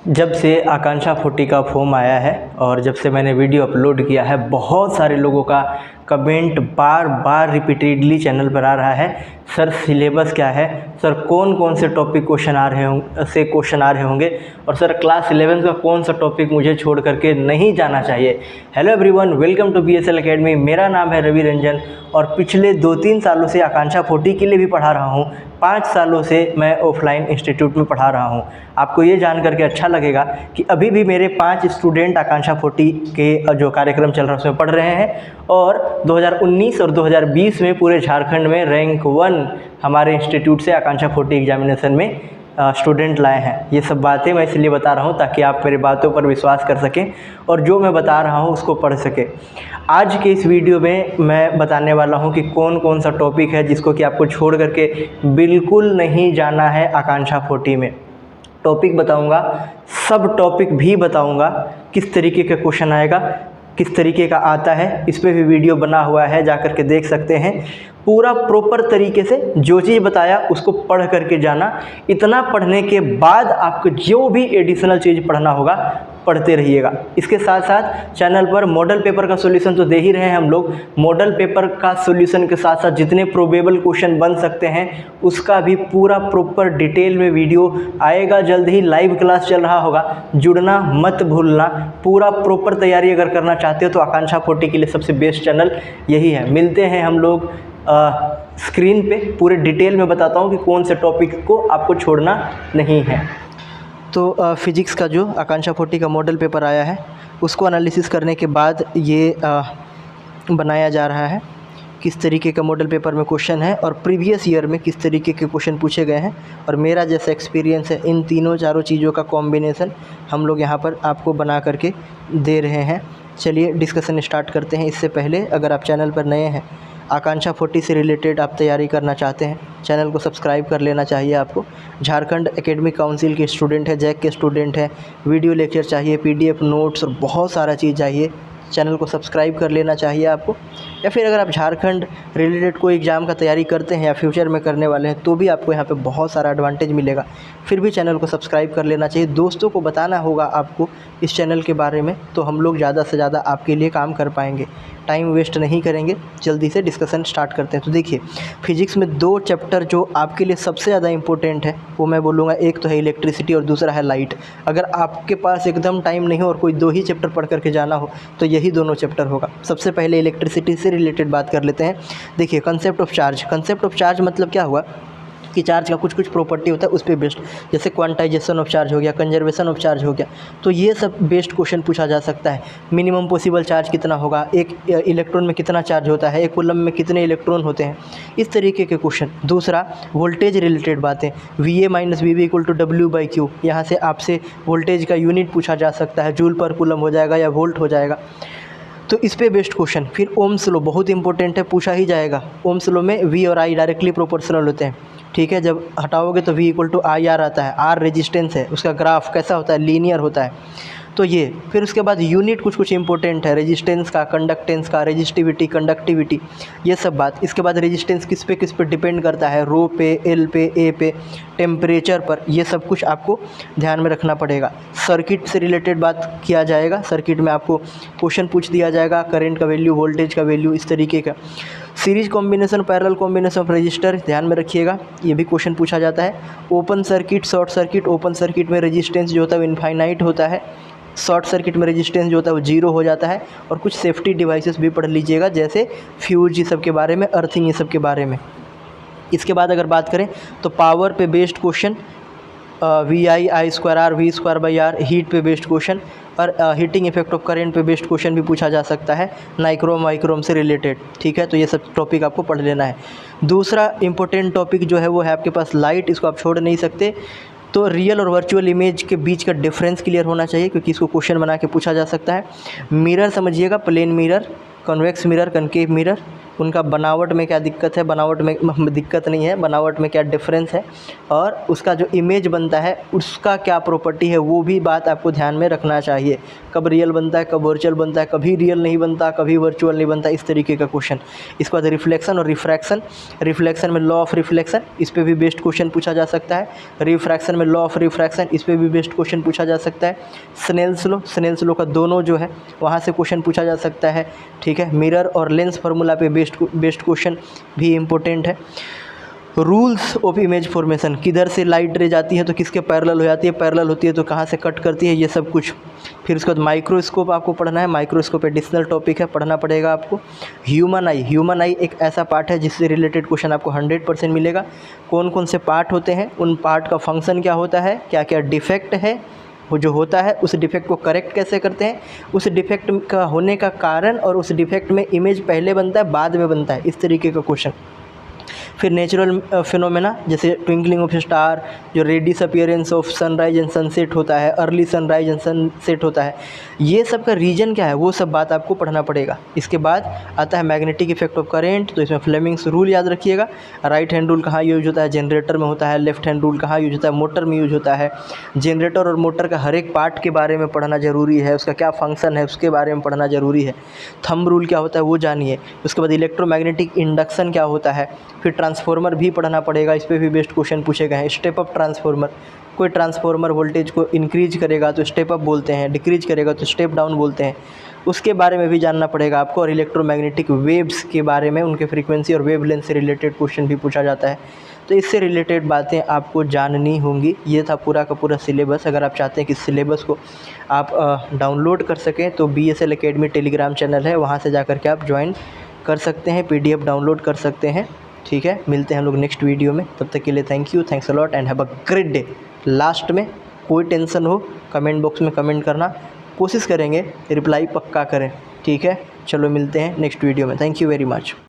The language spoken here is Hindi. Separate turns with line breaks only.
जब से आकांक्षा 40 का फॉर्म आया है और जब से मैंने वीडियो अपलोड किया है, बहुत सारे लोगों का कमेंट बार बार रिपीटेडली चैनल पर आ रहा है, सर सिलेबस क्या है, सर कौन कौन से टॉपिक क्वेश्चन आ रहे होंगे और सर क्लास 11 का कौन सा टॉपिक मुझे छोड़ करके नहीं जाना चाहिए। Hello everyone, welcome to BSL academy. मेरा नाम है रवि रंजन और पिछले 2-3 सालों से आकांक्षा 40 के लिए भी पढ़ा रहा हूँ। 5 सालों से मैं ऑफलाइन इंस्टीट्यूट में पढ़ा रहा हूँ। आपको ये जान करके अच्छा लगेगा कि अभी भी मेरे 5 स्टूडेंट आकांक्षा 40 के जो कार्यक्रम चल रहा है उसमें पढ़ रहे हैं और 2019 और 2020 में पूरे झारखंड में रैंक 1 हमारे इंस्टीट्यूट से आकांक्षा 40 एग्जामिनेशन में स्टूडेंट लाए हैं। ये सब बातें मैं इसलिए बता रहा हूँ ताकि आप मेरी बातों पर विश्वास कर सकें और जो मैं बता रहा हूँ उसको पढ़ सकें। आज के इस वीडियो में मैं बताने वाला हूँ कि कौन कौन सा टॉपिक है जिसको कि आपको छोड़ करके बिल्कुल नहीं जाना है आकांक्षा 40 में। टॉपिक बताऊँगा, सब टॉपिक भी बताऊँगा, किस तरीके का क्वेश्चन आएगा, किस तरीके का आता है, इस पर भी वीडियो बना हुआ है, जा कर के देख सकते हैं। पूरा प्रॉपर तरीके से जो चीज़ बताया उसको पढ़ करके जाना। इतना पढ़ने के बाद आपको जो भी एडिशनल चीज़ पढ़ना होगा पढ़ते रहिएगा। इसके साथ साथ चैनल पर मॉडल पेपर का सॉल्यूशन तो दे ही रहे हैं हम लोग। मॉडल पेपर का सॉल्यूशन के साथ साथ जितने प्रोबेबल क्वेश्चन बन सकते हैं उसका भी पूरा प्रॉपर डिटेल में वीडियो आएगा। जल्द ही लाइव क्लास चल रहा होगा, जुड़ना मत भूलना। पूरा प्रॉपर तैयारी अगर करना चाहते हो तो आकांक्षा 40 के लिए सबसे बेस्ट चैनल यही है। मिलते हैं हम लोग स्क्रीन पे, पूरे डिटेल में बताता हूँ कि कौन से टॉपिक को आपको छोड़ना नहीं है। तो फिजिक्स का जो आकांक्षा 40 का मॉडल पेपर आया है उसको एनालिसिस करने के बाद ये बनाया जा रहा है किस तरीके का मॉडल पेपर में क्वेश्चन है और प्रीवियस ईयर में किस तरीके के क्वेश्चन पूछे गए हैं और मेरा जैसा एक्सपीरियंस है, इन चारों चीज़ों का कॉम्बिनेशन हम लोग यहाँ पर आपको बना करके दे रहे हैं। चलिए डिस्कशन स्टार्ट करते हैं। इससे पहले अगर आप चैनल पर नए हैं, आकांक्षा 40 से रिलेटेड आप तैयारी करना चाहते हैं, चैनल को सब्सक्राइब कर लेना चाहिए आपको। झारखंड एकेडमिक काउंसिल के स्टूडेंट है, जैक के स्टूडेंट हैं, वीडियो लेक्चर चाहिए, PDF नोट्स और बहुत सारा चीज़ चाहिए, चैनल को सब्सक्राइब कर लेना चाहिए आपको। या फिर अगर आप झारखंड रिलेटेड कोई एग्ज़ाम का तैयारी करते हैं या फ्यूचर में करने वाले हैं तो भी आपको यहाँ पे बहुत सारा एडवांटेज मिलेगा। फिर भी चैनल को सब्सक्राइब कर लेना चाहिए। दोस्तों को बताना होगा आपको इस चैनल के बारे में, तो हम लोग ज़्यादा से ज़्यादा आपके लिए काम कर पाएंगे। टाइम वेस्ट नहीं करेंगे, जल्दी से डिस्कशन स्टार्ट करते हैं। तो देखिए, फिजिक्स में 2 चैप्टर जो आपके लिए सबसे ज़्यादा इंपॉर्टेंट है वो मैं बोलूँगा, एक तो है इलेक्ट्रिसिटी और दूसरा है लाइट। अगर आपके पास एकदम टाइम नहीं हो और कोई 2 ही चैप्टर पढ़ करके जाना हो तो यही दोनों चैप्टर होगा। सबसे पहले इलेक्ट्रिसिटी से रिलेटेड बात कर लेते हैं। देखिए, concept of charge. Concept of charge मतलब क्या हुआ कि चार्ज का कुछ प्रॉपर्टी होता है उस पर बेस्ड, जैसे क्वांटाइजेशन ऑफ चार्ज हो गया, कंजर्वेशन ऑफ चार्ज हो गया, तो ये सब बेस्ड क्वेश्चन पूछा जा सकता है। मिनिमम पॉसिबल चार्ज कितना होगा, एक इलेक्ट्रॉन में कितना चार्ज होता है, एक कूलम में कितने इलेक्ट्रॉन होते हैं, इस तरीके के क्वेश्चन। दूसरा, वोल्टेज रिलेटेड बातें, VA - VB = W/Q। यहाँ से आपसे वोल्टेज का यूनिट पूछा जा सकता है, जूल पर कूलम हो जाएगा या वोल्ट हो जाएगा, तो इस पे बेस्ड क्वेश्चन। फिर ओम्स लॉ बहुत इंपॉर्टेंट है, पूछा ही जाएगा। ओम्स लॉ में V और I डायरेक्टली प्रोपोर्शनल होते हैं, ठीक है। जब हटाओगे तो V = IR आता है। R रेजिस्टेंस है, उसका ग्राफ कैसा होता है, लीनियर होता है। तो ये फिर उसके बाद यूनिट कुछ इंपॉर्टेंट है, रेजिस्टेंस का, कंडक्टेंस का, रेजिस्टिविटी, कंडक्टिविटी, ये सब बात। इसके बाद रेजिस्टेंस किस पे डिपेंड करता है, रो पे, L पे, A पे, टेम्परेचर पर, ये सब कुछ आपको ध्यान में रखना पड़ेगा। सर्किट से रिलेटेड बात किया जाएगा, सर्किट में आपको क्वेश्चन पूछ दिया जाएगा, करंट का वैल्यू, वोल्टेज का वैल्यू, इस तरीके का। Series combination, parallel combination of register ध्यान में रखिएगा, ये भी क्वेश्चन पूछा जाता है। Open circuit, short circuit. Open circuit में रेजिस्टेंस जो होता है वो इनफाइनाइट होता है, शॉर्ट सर्किट में रेजिस्टेंस जो होता है वो 0 हो जाता है। और कुछ सेफ्टी डिवाइसेस भी पढ़ लीजिएगा, जैसे फ्यूज, ये सब के बारे में, अर्थिंग, ये सब के बारे में। इसके बाद अगर बात करें तो पावर पे based question, VI I²R V²/R, heat पे बेस्ड क्वेश्चन और हीटिंग इफेक्ट ऑफ करंट पे बेस्ड क्वेश्चन भी पूछा जा सकता है, नाइक्रोम वाइक्रोम से रिलेटेड, ठीक है। तो ये सब टॉपिक आपको पढ़ लेना है। दूसरा इंपॉर्टेंट टॉपिक जो है वो है आपके पास लाइट, इसको आप छोड़ नहीं सकते। तो रियल और वर्चुअल इमेज के बीच का डिफरेंस क्लियर होना चाहिए क्योंकि इसको क्वेश्चन बना के पूछा जा सकता है। मिरर समझिएगा, plane mirror, convex mirror, concave mirror, उनका बनावट में क्या दिक्कत है, बनावट में दिक्कत नहीं है, बनावट में क्या डिफरेंस है, और उसका जो इमेज बनता है उसका क्या प्रॉपर्टी है, वो भी बात आपको ध्यान में रखना चाहिए। कब रियल बनता है, कब वर्चुअल बनता है, कभी रियल नहीं बनता, कभी वर्चुअल नहीं बनता, इस तरीके का क्वेश्चन। इसके बाद रिफ्लेक्शन और रिफ्रैक्शन। रिफ्लेक्शन में लॉ ऑफ रिफ्लेक्शन, इस पर भी बेस्ड क्वेश्चन पूछा जा सकता है। रिफ्रैक्शन में लॉ ऑफ रिफ्रैक्शन, इस पर भी बेस्ड क्वेश्चन पूछा जा सकता है। स्नेल्स लॉ का दोनों जो है वहाँ से क्वेश्चन पूछा जा सकता है, ठीक है। मिरर और लेंस फार्मूला पे बेस्ड क्वेश्चन भी इम्पोर्टेंट है। रूल्स ऑफ इमेज फॉर्मेशन, किधर से लाइट रे जाती है तो किसके पैरेलल हो जाती है, पैरेलल होती है तो कहाँ से कट करती है, ये सब कुछ। फिर उसके बाद माइक्रोस्कोप आपको पढ़ना है, माइक्रोस्कोप एडिशनल टॉपिक है, पढ़ना पड़ेगा आपको। ह्यूमन आई एक ऐसा पार्ट है जिससे रिलेटेड क्वेश्चन आपको 100% मिलेगा। कौन कौन से पार्ट होते हैं, उन पार्ट का फंक्शन क्या होता है, क्या क्या डिफेक्ट है, वो जो होता है उस डिफेक्ट को करेक्ट कैसे करते हैं, उस डिफेक्ट का होने का कारण, और उस डिफेक्ट में इमेज पहले बनता है बाद में बनता है, इस तरीके का क्वेश्चन। फिर नेचुरल फिनोमेना जैसे ट्विंकलिंग ऑफ स्टार, जो red disappearance of sunrise and sunset होता है, अर्ली सनराइज एंड सनसेट होता है, ये सब का रीजन क्या है वो सब बात आपको पढ़ना पड़ेगा। इसके बाद आता है मैग्नेटिक इफेक्ट ऑफ करेंट, तो इसमें फ्लेमिंग्स रूल याद रखिएगा। राइट हैंड रूल कहाँ यूज होता है, जनरेटर में होता है। लेफ्ट हैंड रूल कहाँ यूज होता है, मोटर में यूज होता है। जनरेटर और मोटर का हर एक पार्ट के बारे में पढ़ना ज़रूरी है, उसका क्या फंक्शन है उसके बारे में पढ़ना ज़रूरी है। थंब रूल क्या होता है वो जानिए। उसके बाद इलेक्ट्रोमैग्नेटिक इंडक्शन क्या होता है। फिर ट्रांसफार्मर भी पढ़ना पड़ेगा, इस पर भी बेस्ट क्वेश्चन पूछे गए हैं। स्टेप अप ट्रांसफार्मर, कोई ट्रांसफार्मर वोल्टेज को इंक्रीज करेगा तो स्टेप अप बोलते हैं, डिक्रीज करेगा तो स्टेप डाउन बोलते हैं, उसके बारे में भी जानना पड़ेगा आपको। और इलेक्ट्रोमैग्नेटिक वेव्स के बारे में, उनके फ्रीक्वेंसी और वेवलेंथ से रिलेटेड क्वेश्चन भी पूछा जाता है, तो इससे रिलेटेड बातें आपको जाननी होंगी। ये था पूरा का पूरा सिलेबस। अगर आप चाहते हैं कि सिलेबस को आप डाउनलोड कर सकें तो BSL Academy टेलीग्राम चैनल है, वहाँ से जा कर के आप ज्वाइन कर सकते हैं, PDF डाउनलोड कर सकते हैं, ठीक है। मिलते हैं हम लोग नेक्स्ट वीडियो में, तब तक के लिए thank you, thanks a lot and have a great day. Last में कोई टेंशन हो कमेंट बॉक्स में कमेंट करना, कोशिश करेंगे रिप्लाई पक्का करें, ठीक है। चलो मिलते हैं नेक्स्ट वीडियो में, थैंक यू वेरी मच।